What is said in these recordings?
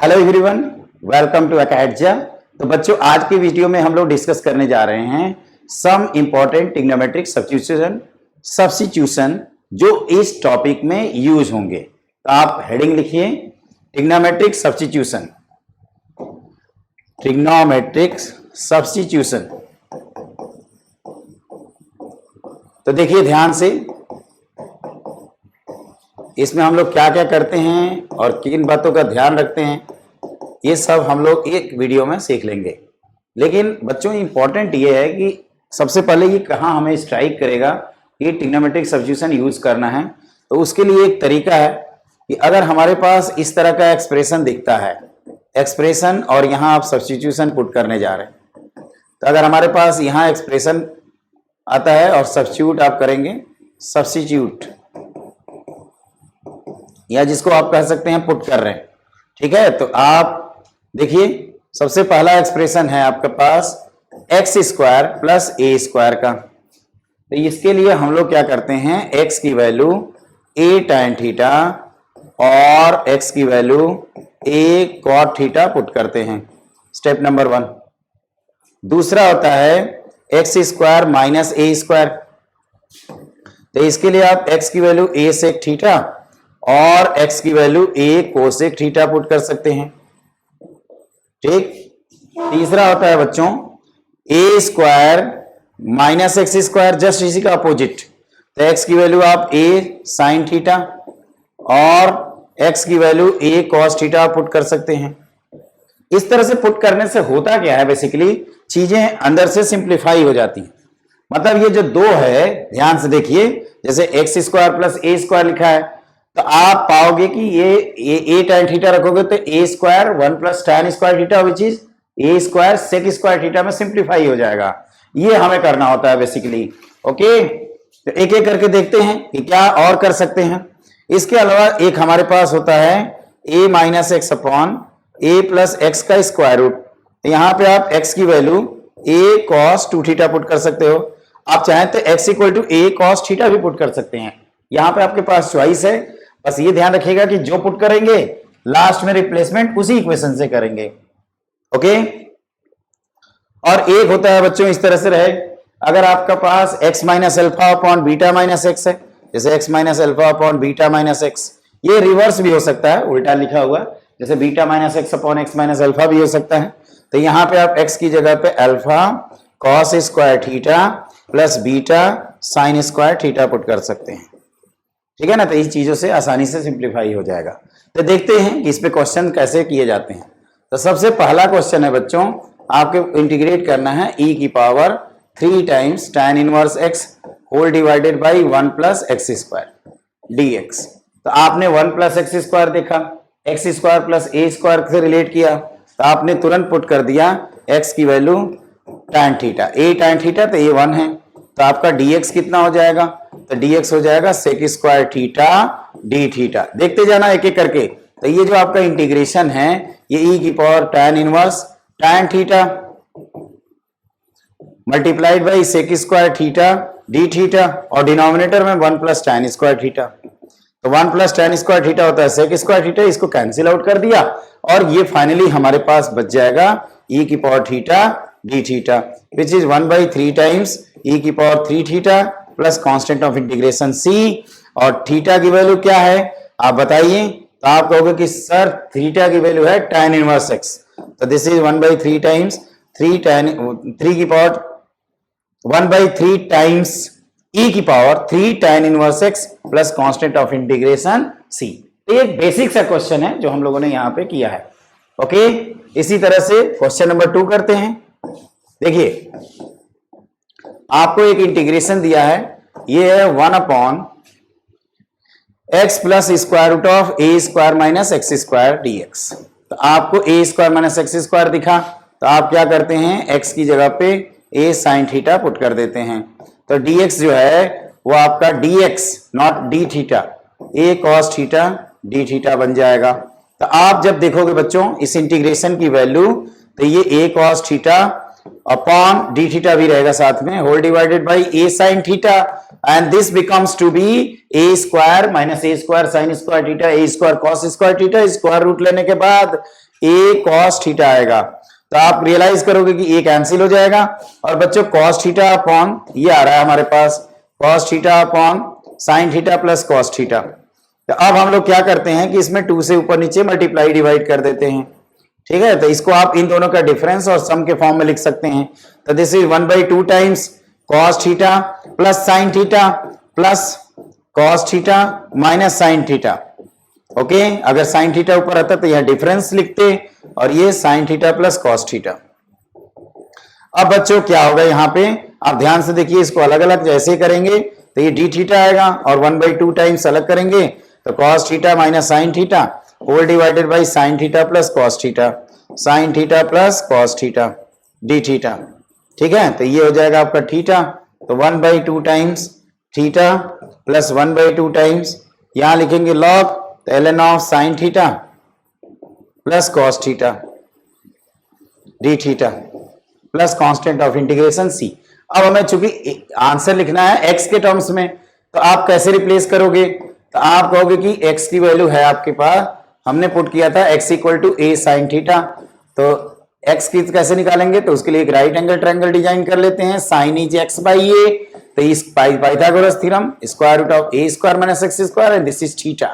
Hello everyone, welcome to Acadza. तो बच्चों, आज की वीडियो में हम लोग डिस्कस करने जा रहे हैं सम इंपॉर्टेंट ट्रिग्नोमेट्रिक सब्स्टिट्यूशन जो इस टॉपिक में यूज होंगे। तो आप हेडिंग लिखिए, ट्रिग्नोमेट्रिक सब्स्टिट्यूशन। Trigonometric substitution. तो देखिए ध्यान से, इसमें हम लोग क्या क्या करते हैं और किन बातों का ध्यान रखते हैं, ये सब हम लोग एक वीडियो में सीख लेंगे। लेकिन बच्चों, इंपॉर्टेंट ये है कि सबसे पहले ये कहाँ हमें स्ट्राइक करेगा कि ट्रिग्नोमेट्रिक सब्स्टिट्यूशन यूज करना है। तो उसके लिए एक तरीका है कि अगर हमारे पास इस तरह का एक्सप्रेशन दिखता है, एक्सप्रेशन, और यहाँ आप सब्स्टिट्यूशन पुट करने जा रहे हैं, तो अगर हमारे पास यहाँ एक्सप्रेशन आता है और सब्स्टिट्यूट आप करेंगे, सब्स्टिट्यूट, या जिसको आप कह सकते हैं पुट कर रहे हैं, ठीक है। तो आप देखिए, सबसे पहला एक्सप्रेशन है आपके पास x square plus a square का। तो इसके लिए हम लोग क्या करते हैं, एक्स की वैल्यू ए टाइन थीटा और एक्स की वैल्यू ए कॉट थीटा पुट करते हैं, स्टेप नंबर 1। दूसरा होता है x square minus a square. तो इसके लिए आप एक्स की वैल्यू ए सेक थीटा और x की value a cosec theta put कर सकते हैं, ठीक। तीसरा होता है बच्चों a square minus x square, just इसी का अपोजिट। तो x की वैल्यू आप a साइन थीटा और x की value a cos theta put कर सकते हैं। इस तरह से पुट करने से होता क्या है, बेसिकली चीजें अंदर से सिंप्लीफाई हो जाती हैं। मतलब ये जो दो है, ध्यान से देखिए, जैसे x square plus a square लिखा है, तो आप पाओगे कि ये ए टाइन थीटा रखोगे तो a square 1 plus tan square theta which is a square sec square theta में सिंप्लीफाई हो जाएगा। ये हमें करना होता है बेसिकली, ओके। तो एक एक करके देखते हैं कि क्या और कर सकते हैं। इसके अलावा एक हमारे पास होता है a minus x upon a plus x का स्क्वायर रूट। तो यहाँ पे आप x की value a cos 2 theta put कर सकते हो। आप चाहें तो x equal to a cos theta भी पुट कर सकते हैं। यहाँ पे आपके पास चॉइस है, बस ये ध्यान रखिएगा कि जो पुट करेंगे लास्ट में रिप्लेसमेंट उसी इक्वेशन से करेंगे, ओके। और एक होता है बच्चों इस तरह से रहे, अगर आपका पास x minus alpha upon beta minus x है, जैसे x minus alpha upon beta minus x, ये रिवर्स भी हो सकता है, उल्टा लिखा हुआ, जैसे beta minus x upon x minus alpha भी हो सकता है। तो यहाँ पे आप x की जगह पे alpha cos square theta plus beta sine square theta put कर सकते हैं, ठीक है ना। तो इस चीजों से आसानी से सिंप्लीफाई हो जाएगा। तो देखते हैं कि इस पे क्वेश्चन कैसे किए जाते हैं। तो सबसे पहला क्वेश्चन है बच्चों, आपको इंटीग्रेट करना है e की power 3 times tan inverse x whole divided by 1 plus x square dx। तो आपने 1 प्लस एक्स स्क्वायर देखा, x square plus a square से रिलेट किया, तो आपने तुरंत पुट कर दिया x की value tan theta, a tan theta, तो ये 1 है। तो आपका dx कितना हो जाएगा, तो dx हो जाएगा sec square theta d theta. देखते जाना एक एक करके। तो ये जो आपका इंटीग्रेशन है, ये e की power tan inverse tan theta multiplied by sec square theta d theta, और डिनोमिनेटर में 1 प्लस tan स्क्वायर थीटा। तो 1 प्लस tan स्क्वायर थीटा होता है सेक स्क्वायर थीटा, इसको कैंसिल आउट कर दिया, और ये फाइनली हमारे पास बच जाएगा e की power theta d theta which is 1/3 times e की power 3 theta plus constant of integration c, और थीटा की वैल्यू क्या है आप बताइए। तो आप कहोगे कि सर थीटा की वैल्यू है tan इनवर्स x, तो दिस इज 1/3 टाइम्स 3 की पावर 1/3 टाइम्स e की power 3 tan inverse x plus constant of integration c। एक बेसिक सा क्वेश्चन है जो हम लोगों ने यहाँ पे किया है, ओके। इसी तरह से क्वेश्चन नंबर 2 करते हैं। देखिए, आपको एक इंटीग्रेशन दिया है, ये है 1 upon x plus square root of a square minus x square dx। तो आपको a square minus x square दिखा, तो आप क्या करते हैं, एक्स की जगह पे ए साइन थीटा पुट कर देते हैं। तो dx जो है वो आपका dx not D theta, A cos theta d theta बन जाएगा। तो आप जब देखोगे बच्चों इस इंटीग्रेशन की वैल्यू, तो ये a cos theta upon d theta भी रहेगा साथ में, whole divided by a sine theta, and this becomes to be a square minus a square sine square theta a square cos square theta. Square root लेने के बाद ए cos theta आएगा। तो आप रियलाइज करोगे कि ए कैंसिल हो जाएगा और बच्चों कॉस थीटा अपॉन ये आ रहा है हमारे पास cos theta upon sine theta plus cos theta. तो अब हम लोग क्या करते हैं कि इसमें 2 से ऊपर नीचे मल्टीप्लाई डिवाइड कर देते हैं, ठीक है। तो इसको आप इन दोनों का डिफरेंस और सम के फॉर्म में लिख सकते हैं। तो this is 1/2 times cos theta plus sign theta plus cos theta minus sine theta. Okay, अगर साइन थीटा ऊपर आता तो यह डिफरेंस लिखते और ये sign theta plus cos theta. अब बच्चों क्या होगा यहाँ पे, आप ध्यान से देखिए, इसको अलग अलग जैसे करेंगे तो ये डी थीटा आएगा और 1/2 टाइम्स अलग करेंगे तो cos theta minus sine theta whole divided by sine theta plus cos theta, sine theta plus cos theta d theta, ठीक है। तो ये हो जाएगा आपका थीटा, तो 1/2 टाइम्स थीटा प्लस 1/2 टाइम्स यहां लिखेंगे लॉग, तो ln of sine theta plus cos theta d theta plus constant of integration c. अब हमें चूंकि आंसर लिखना है x के टर्म्स में, तो आप कैसे रिप्लेस करोगे, तो आप कहोगे कि x की वैल्यू है आपके पास, हमने पुट किया था x equal to a sine theta, तो x की कैसे निकालेंगे, तो उसके लिए एक राइट एंगल ट्रायंगल डिजाइन कर लेते हैं, sine is x by a, तो इस Pythagoras theorem square root of a square minus x square and this is theta.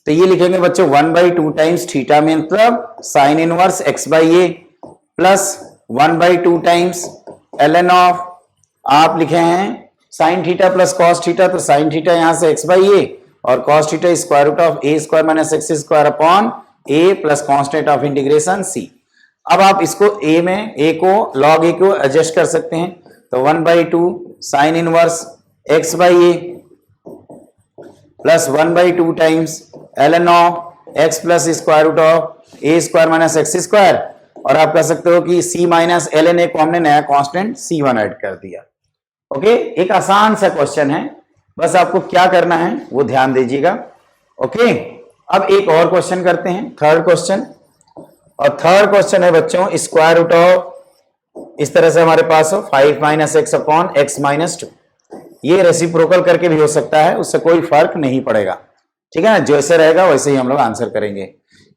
तो ये लिखेंगे बच्चों 1/2 टाइम्स थीटा में मतलब sine inverse x by a plus 1/2 times ln of, आप लिखे हैं sine theta plus cos theta, तो साइन थीटा यहां से x बाई ए और cos theta square root of a square minus x square upon a plus constant of integration c. अब आप इसको a में a को लॉग a को एडजस्ट कर सकते हैं, तो 1/2 sine inverse x by a plus 1/2 times ln of x plus square root of a square minus x square, और आप कह सकते हो कि c माइनस ln a को हमने नया कांस्टेंट c1 ऐड कर दिया। ओके, एक आसान सा क्वेश्चन है, बस आपको क्या करना है वो ध्यान दीजिएगा। ओके, अब एक और क्वेश्चन करते हैं, थर्ड क्वेश्चन, और थर्ड क्वेश्चन है बच्चों स्क्वायर रूट ऑफ, इस तरह से हमारे पास हो 5 minus x upon x minus 2, ये रेसिप्रोकल करके भी हो सकता है, उससे कोई फर्क नहीं पड़ेगा, ठीक है ना, जैसे रहेगा वैसे ही हम लोग आंसर करेंगे।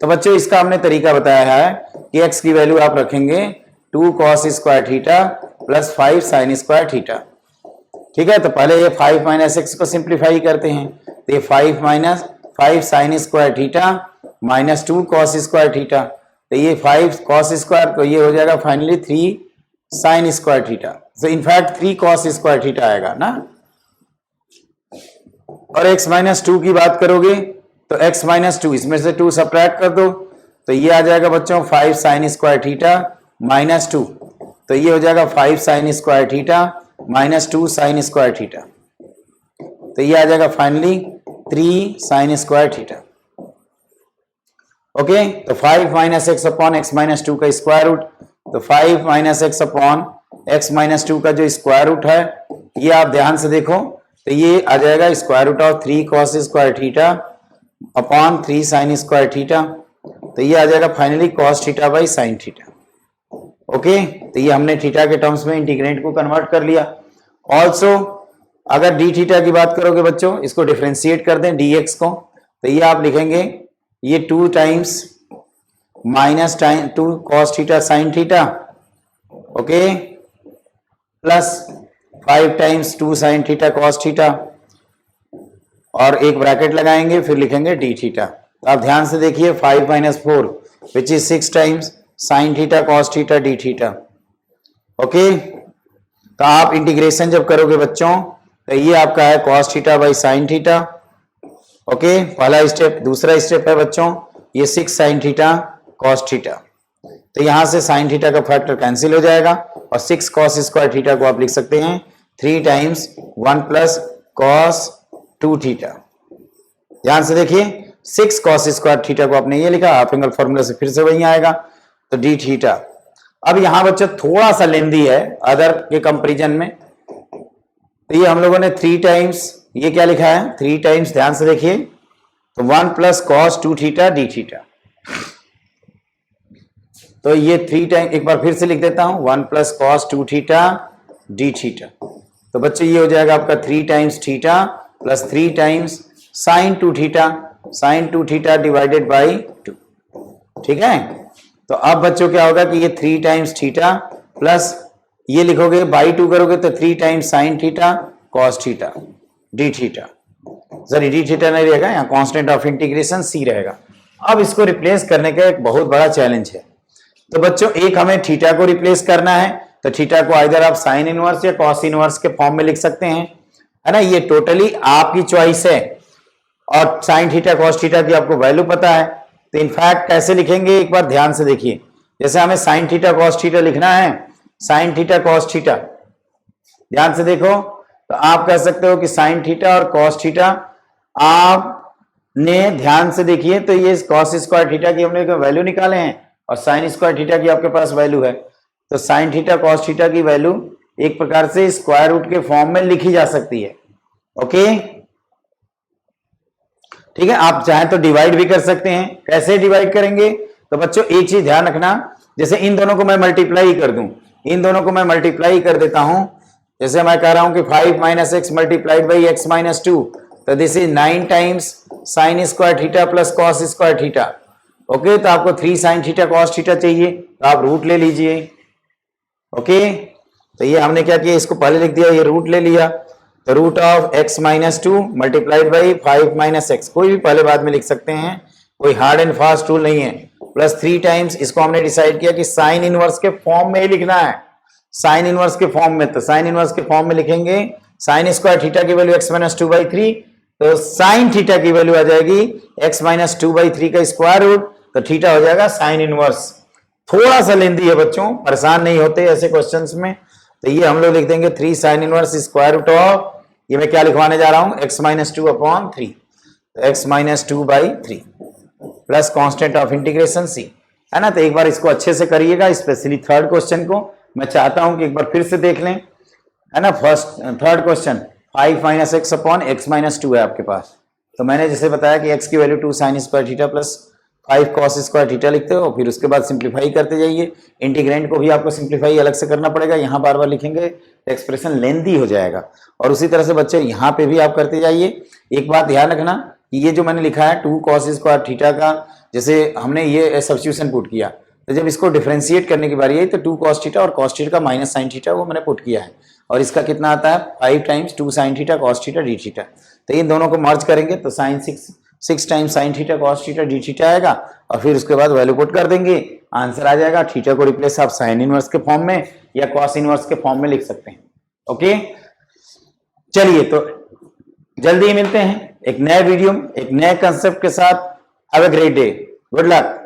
तो बच्चों इसका हमने तरीका बताया है कि x की वैल्यू आप रखेंगे 2 cos square theta plus 5 sign square theta, ठीक है। तो पहले ये 5 माइनस एक्स को सिंप्लीफाई करते हैं, तो ये 5 minus 5 sign square theta minus 2 cos square theta, तो ये 5 cos स्क्वायर, तो ये हो जाएगा फाइनली 3 साइन स्क्वायर थीटा, तो इनफैक्ट 3 cos स्क्वायर थीटा आएगा ना। और x माइनस 2 की बात करोगे तो x माइनस 2 इसमें से 2 सब्ट्रैक्ट कर दो, तो ये आ जाएगा बच्चों 5 साइन स्क्वायर थीटा माइनस 2, तो ये हो जाएगा 5 sign square theta minus 2 sign square theta, तो ये आ जाएगा finally 3 sine square theta. Okay, तो 5 minus x upon x minus 2 का स्क्वायर रूट, तो 5 minus x upon x minus 2 का जो स्क्वायर रूट है, ये आप ध्यान से देखो, तो ये आ जाएगा square root of 3 cos square theta upon 3 sine square theta, तो ये आ जाएगा finally cos theta by sine theta. Okay, तो ये हमने थीटा के टर्म्स में इंटीग्रेंट को कन्वर्ट कर लिया। ऑल्सो अगर डी थीटा की बात करोगे बच्चों, इसको डिफरेंशिएट कर दें dx को, तो ये आप लिखेंगे ये 2 times minus 2 cos theta sine theta, okay, plus 5 times 2 sine theta cos theta, और एक ब्रैकेट लगाएंगे, फिर लिखेंगे डी थीटा। तो आप ध्यान से देखिए 5 minus 4 which is 6 times sine theta cos theta d theta. Okay, तो आप इंटीग्रेशन जब करोगे बच्चों, तो ये आपका है cos theta by sine theta. Okay, पहला स्टेप। दूसरा स्टेप है बच्चों ये 6 साइन थीटा cos थीटा, तो यहां से साइन थीटा का फैक्टर कैंसिल हो जाएगा और 6 cos स्क्वायर थीटा को आप लिख सकते हैं 3 टाइम्स 1 प्लस cos 2 थीटा। ध्यान से देखिए 6 cos स्क्वायर थीटा को आपने ये लिखा, हाफ एंगल फॉर्मूला से फिर से वही आएगा, तो डी थीटा। अब यहां बच्चों थोड़ा सा लेंदी है अदर के कंपैरिजन में, तो ये हम लोगों ने 3 टाइम्स, ये क्या लिखा है 3 टाइम्स, ध्यान से देखिए, तो 1 plus cos 2 theta d theta, तो ये 3 टाइम, एक बार फिर से लिख देता हूं 1 plus cos 2 theta d theta, तो बच्चों ये हो जाएगा आपका 3 times theta plus 3 times sine 2 theta, sine 2 theta divided by 2, ठीक है। तो अब बच्चों क्या होगा कि ये 3 टाइम्स थीटा प्लस ये लिखोगे बाई 2 करोगे तो 3 times sine theta cos theta d theta, sorry D theta नहीं रहेगा, यहाँ कांस्टेंट ऑफ इंटीग्रेशन सी रहेगा। अब इसको रिप्लेस करने का एक बहुत बड़ा चैलेंज है। तो बच्चों एक हमें थीटा को रिप्लेस करना है, तो थीटा को आइदर आप साइन इनवर्स या कॉस इनवर्स के फॉर्म में लिख सकते हैं, है ना, ये टोटली आपकी चॉइस है। और साइन थीटा कॉस थीटा की आपको वैल्यू पता है, तो इनफैक्ट कैसे लिखेंगे एक बार ध्यान से देखिए। जैसे हमें साइन थीटा कॉस थीटा लिखना है, साइन थीटा कॉस थीटा, ध्यान से देखो, तो आप कह सकते हो कि साइन थीटा और कॉस थीटा, आपने ध्यान से देखिए तो ये कॉस स्क्वायर थीटा की हमने वैल्यू निकाले हैं और साइन स्क्वायर थीटा की आपके पास वैल्यू है। तो साइन थीटा कॉस थीटा की वैल्यू एक प्रकार से स्क्वायर रूट के फॉर्म में लिखी जा सकती है। ओके, ठीक है, आप चाहें तो डिवाइड भी कर सकते हैं। कैसे डिवाइड करेंगे? तो बच्चों एक चीज ध्यान रखना, जैसे इन दोनों को मैं मल्टीप्लाई कर दूं, इन दोनों को मैं मल्टीप्लाई कर देता हूं, जैसे मैं कह रहा हूं कि 5 minus x multiplied by x minus 2, तो this is 9 times sign square theta plus cos square theta. Okay, तो आपको 3 साइन थीटा कॉस थीटा चाहिए, तो आप रूट ले लीजिए। ओके, तो ये हमने क्या किया, इसको पहले लिख दिया, ये रूट ले लिया, तो root of x minus 2 multiplied by 5 minus x, कोई भी पहले बाद में लिख सकते हैं, कोई हार्ड एंड फास्ट रूल नहीं है, प्लस 3 टाइम्स, इसको हमने डिसाइड किया कि साइन इनवर्स के फॉर्म में ही लिखना है, साइन इनवर्स के फॉर्म में। तो साइन इनवर्स के फॉर्म में लिखेंगे साइन स्क्वायर थीटा की वैल्यू एक्स माइनस 2/3, तो साइन थीटा की वैल्यू आ जाएगी एक्स माइनस 2/3 का स्क्वायर रूट, तो थीटा हो जाएगा साइन इनवर्स। थोड़ा सा लेंदी है बच्चों, परेशान नहीं होते ऐसे क्वेश्चंस में। तो ये हम लोग लिख देंगे 3 sine inverse square root of, ये मैं क्या लिखवाने जा रहा हूं, एक्स माइनस 2/3, तो x minus 2/3 plus constant of integration c, है ना। तो एक बार इसको अच्छे से करिएगा, स्पेशली थर्ड क्वेश्चन को मैं चाहता हूं कि एक बार फिर से देख लें, है ना। Third question 5 minus x upon x minus 2 है आपके पास, तो मैंने जैसे बताया कि एक्स की value 2 sign square theta plus 5 cos square theta लिखते हो, फिर उसके बाद सिंप्लीफाई करते जाइए। इंटीग्रेंड को भी आपको सिंप्लीफाई अलग से करना पड़ेगा, यहाँ बार बार लिखेंगे तो एक्सप्रेशन लेंथी हो जाएगा। और उसी तरह से बच्चे यहाँ पे भी आप करते जाइए। एक बात ध्यान रखना कि ये जो मैंने लिखा है 2 कॉस स्क्वायर थीटा का, जैसे हमने ये सब्स्टिट्यूशन पुट किया, तो जब इसको डिफरेंशिएट करने की बारी आई तो 2 कॉस थीटा और कॉस थीटा का माइनस साइन थीटा वो मैंने पुट किया है, और इसका कितना आता है 5 times 2 sine theta cos theta d theta. तो इन दोनों को मर्ज करेंगे तो sine 6 times sine theta cos theta d theta आएगा, और फिर उसके बाद वैल्यू पुट कर देंगे, आंसर आ जाएगा। थीटा को रिप्लेस आप साइन इनवर्स के फॉर्म में या कॉस इनवर्स के फॉर्म में लिख सकते हैं। ओके, चलिए तो जल्दी ही मिलते हैं एक नए वीडियो एक नए कंसेप्ट के साथ। Have a great day, good luck.